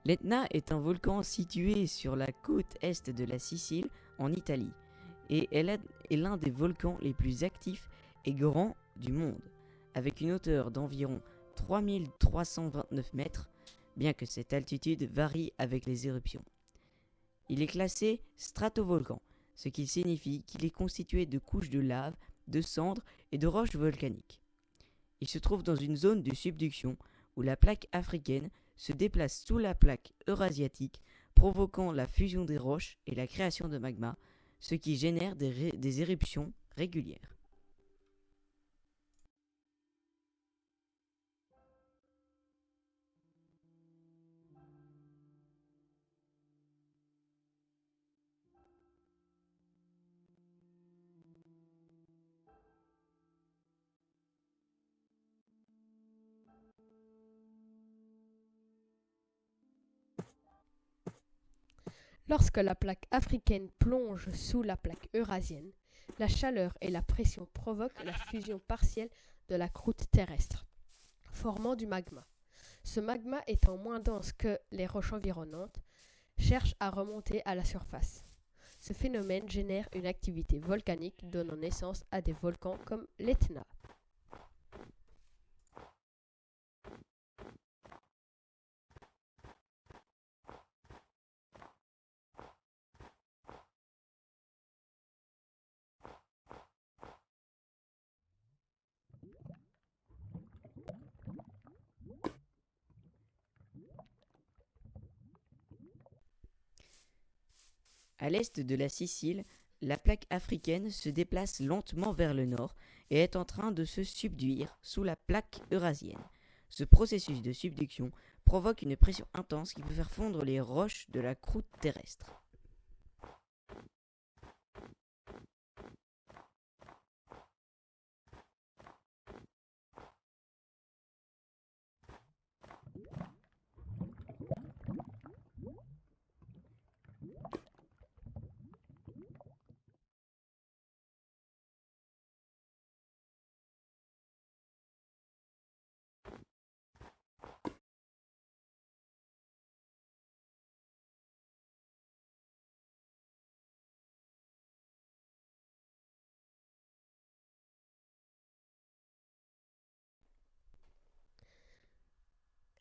L'Etna est un volcan situé sur la côte est de la Sicile, en Italie, et elle est l'un des volcans les plus actifs et grands du monde, avec une hauteur d'environ 3329 mètres, bien que cette altitude varie avec les éruptions. Il est classé stratovolcan, ce qui signifie qu'il est constitué de couches de lave, de cendres et de roches volcaniques. Il se trouve dans une zone de subduction où la plaque africaine se déplace sous la plaque eurasiatique, provoquant la fusion des roches et la création de magma, ce qui génère des éruptions régulières. Lorsque la plaque africaine plonge sous la plaque eurasienne, la chaleur et la pression provoquent la fusion partielle de la croûte terrestre, formant du magma. Ce magma étant moins dense que les roches environnantes, cherche à remonter à la surface. Ce phénomène génère une activité volcanique donnant naissance à des volcans comme l'Etna. À l'est de la Sicile, la plaque africaine se déplace lentement vers le nord et est en train de se subduire sous la plaque eurasienne. Ce processus de subduction provoque une pression intense qui peut faire fondre les roches de la croûte terrestre.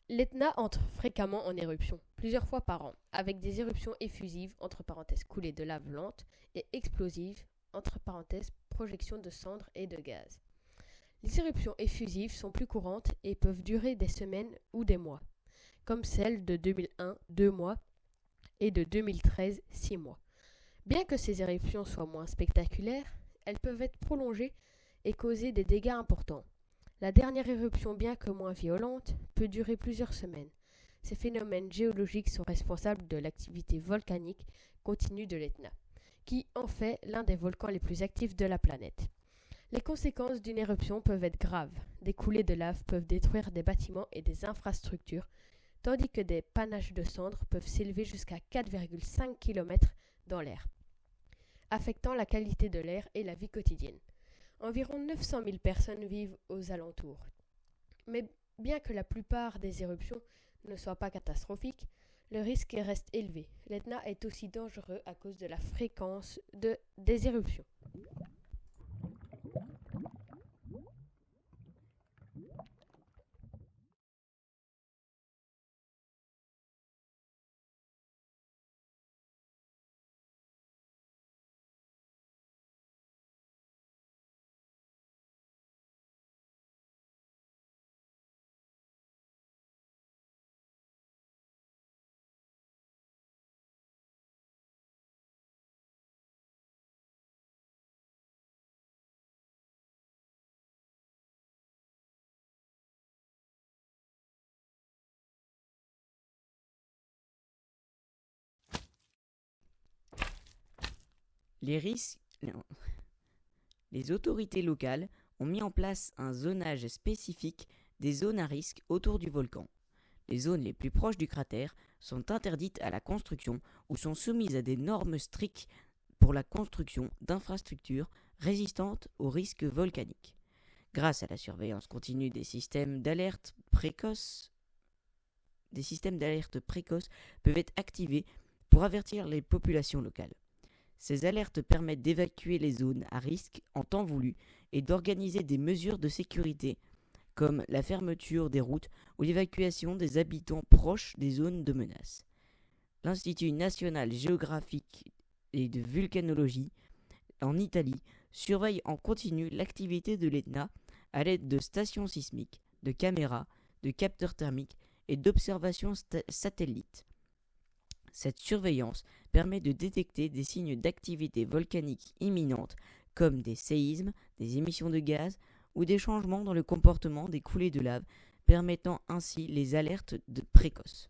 L'Etna entre fréquemment en éruption, plusieurs fois par an, avec des éruptions effusives, entre parenthèses coulées de lave lente, et explosives, entre parenthèses projection de cendres et de gaz. Les éruptions effusives sont plus courantes et peuvent durer des semaines ou des mois, comme celle de 2001, 2 mois, et de 2013, 6 mois. Bien que ces éruptions soient moins spectaculaires, elles peuvent être prolongées et causer des dégâts importants. La dernière éruption, bien que moins violente, peut durer plusieurs semaines. Ces phénomènes géologiques sont responsables de l'activité volcanique continue de l'Etna, qui en fait l'un des volcans les plus actifs de la planète. Les conséquences d'une éruption peuvent être graves. Des coulées de lave peuvent détruire des bâtiments et des infrastructures, tandis que des panaches de cendres peuvent s'élever jusqu'à 4,5 km dans l'air, affectant la qualité de l'air et la vie quotidienne. Environ 900 000 personnes vivent aux alentours. Mais bien que la plupart des éruptions ne soient pas catastrophiques, le risque reste élevé. L'Etna est aussi dangereux à cause de la fréquence des éruptions. Les autorités locales ont mis en place un zonage spécifique des zones à risque autour du volcan. Les zones les plus proches du cratère sont interdites à la construction ou sont soumises à des normes strictes pour la construction d'infrastructures résistantes aux risques volcaniques. Grâce à la surveillance continue des systèmes d'alerte précoce des systèmes d'alerte précoce peuvent être activés pour avertir les populations locales. Ces alertes permettent d'évacuer les zones à risque en temps voulu et d'organiser des mesures de sécurité, comme la fermeture des routes ou l'évacuation des habitants proches des zones de menace. L'Institut national géographique et de vulcanologie en Italie surveille en continu l'activité de l'Etna à l'aide de stations sismiques, de caméras, de capteurs thermiques et d'observations satellites. Cette surveillance permet de détecter des signes d'activité volcanique imminente comme des séismes, des émissions de gaz ou des changements dans le comportement des coulées de lave, permettant ainsi les alertes précoces.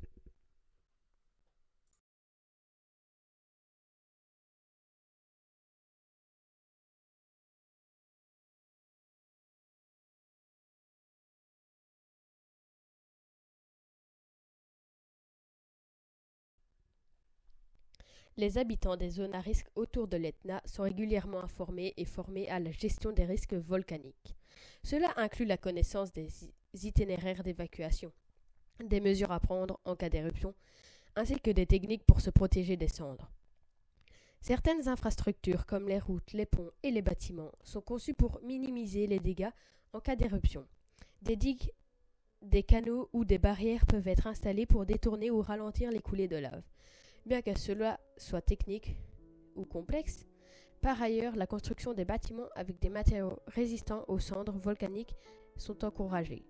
Les habitants des zones à risque autour de l'Etna sont régulièrement informés et formés à la gestion des risques volcaniques. Cela inclut la connaissance des itinéraires d'évacuation, des mesures à prendre en cas d'éruption, ainsi que des techniques pour se protéger des cendres. Certaines infrastructures comme les routes, les ponts et les bâtiments sont conçues pour minimiser les dégâts en cas d'éruption. Des digues, des canaux ou des barrières peuvent être installés pour détourner ou ralentir les coulées de lave. Bien que cela soit technique ou complexe, par ailleurs, la construction des bâtiments avec des matériaux résistants aux cendres volcaniques sont encouragées.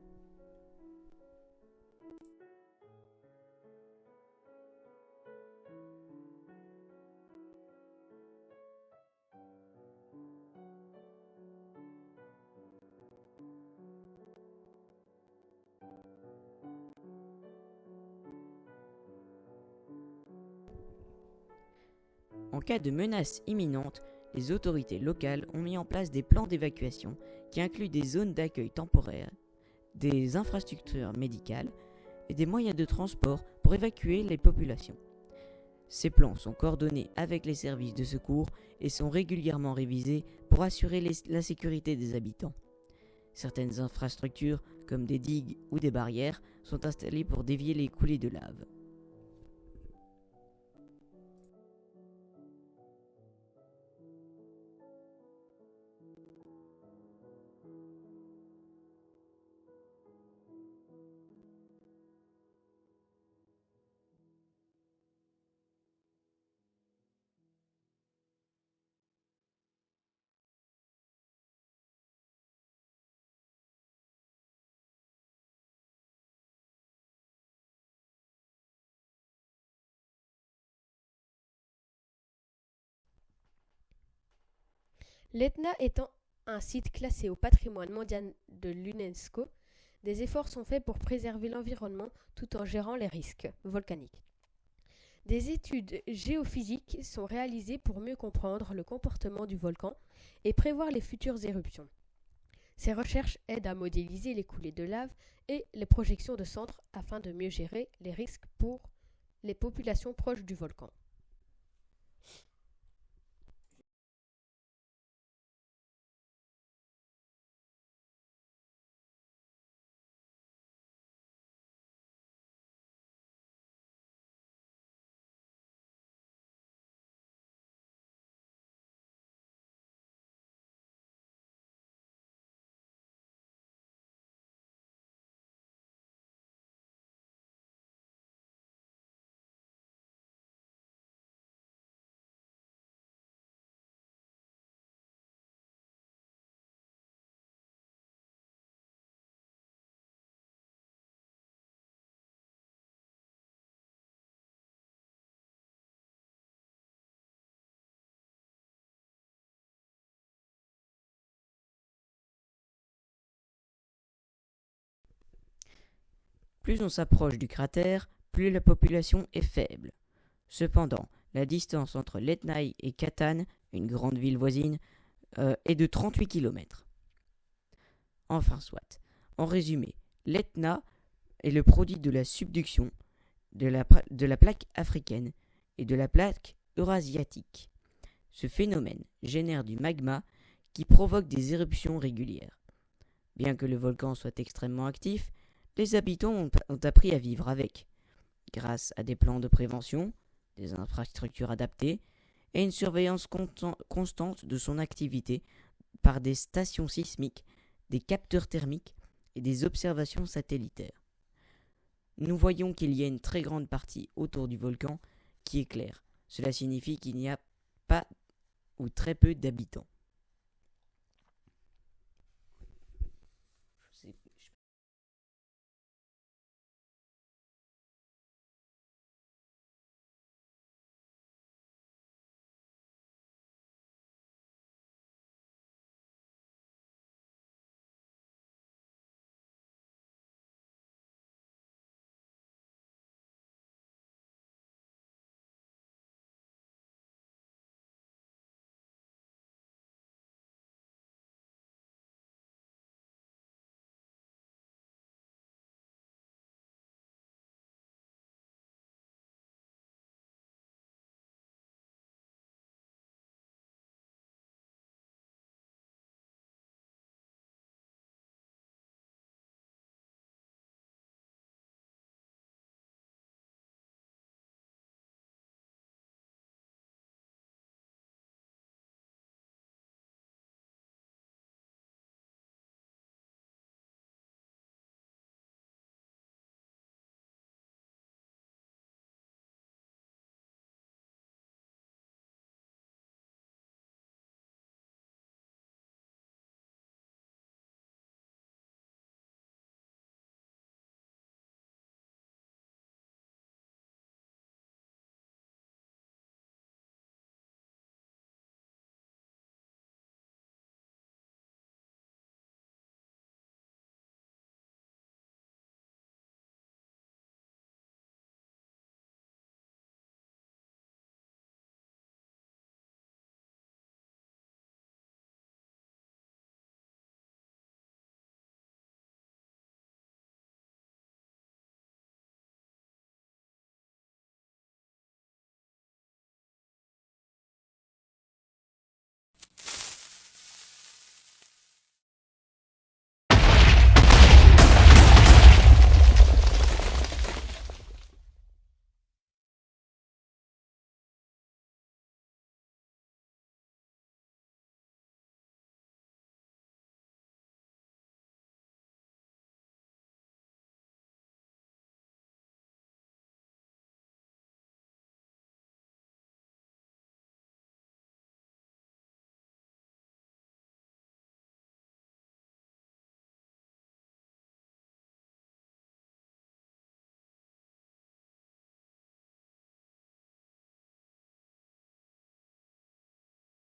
En cas de menace imminente, les autorités locales ont mis en place des plans d'évacuation qui incluent des zones d'accueil temporaires, des infrastructures médicales et des moyens de transport pour évacuer les populations. Ces plans sont coordonnés avec les services de secours et sont régulièrement révisés pour assurer la sécurité des habitants. Certaines infrastructures, comme des digues ou des barrières, sont installées pour dévier les coulées de lave. L'Etna étant un site classé au patrimoine mondial de l'UNESCO, des efforts sont faits pour préserver l'environnement tout en gérant les risques volcaniques. Des études géophysiques sont réalisées pour mieux comprendre le comportement du volcan et prévoir les futures éruptions. Ces recherches aident à modéliser les coulées de lave et les projections de cendres afin de mieux gérer les risques pour les populations proches du volcan. Plus on s'approche du cratère, plus la population est faible. Cependant, la distance entre l'Etna et Catane, une grande ville voisine, est de 38 km. Enfin soit. En résumé, l'Etna est le produit de la subduction de la plaque africaine et de la plaque eurasiatique. Ce phénomène génère du magma qui provoque des éruptions régulières. Bien que le volcan soit extrêmement actif, les habitants ont appris à vivre avec. grâce à des plans de prévention, des infrastructures adaptées et une surveillance constante de son activité par des stations sismiques, des capteurs thermiques et des observations satellitaires. Nous voyons qu'il y a une très grande partie autour du volcan qui est claire. Cela signifie qu'il n'y a pas ou très peu d'habitants.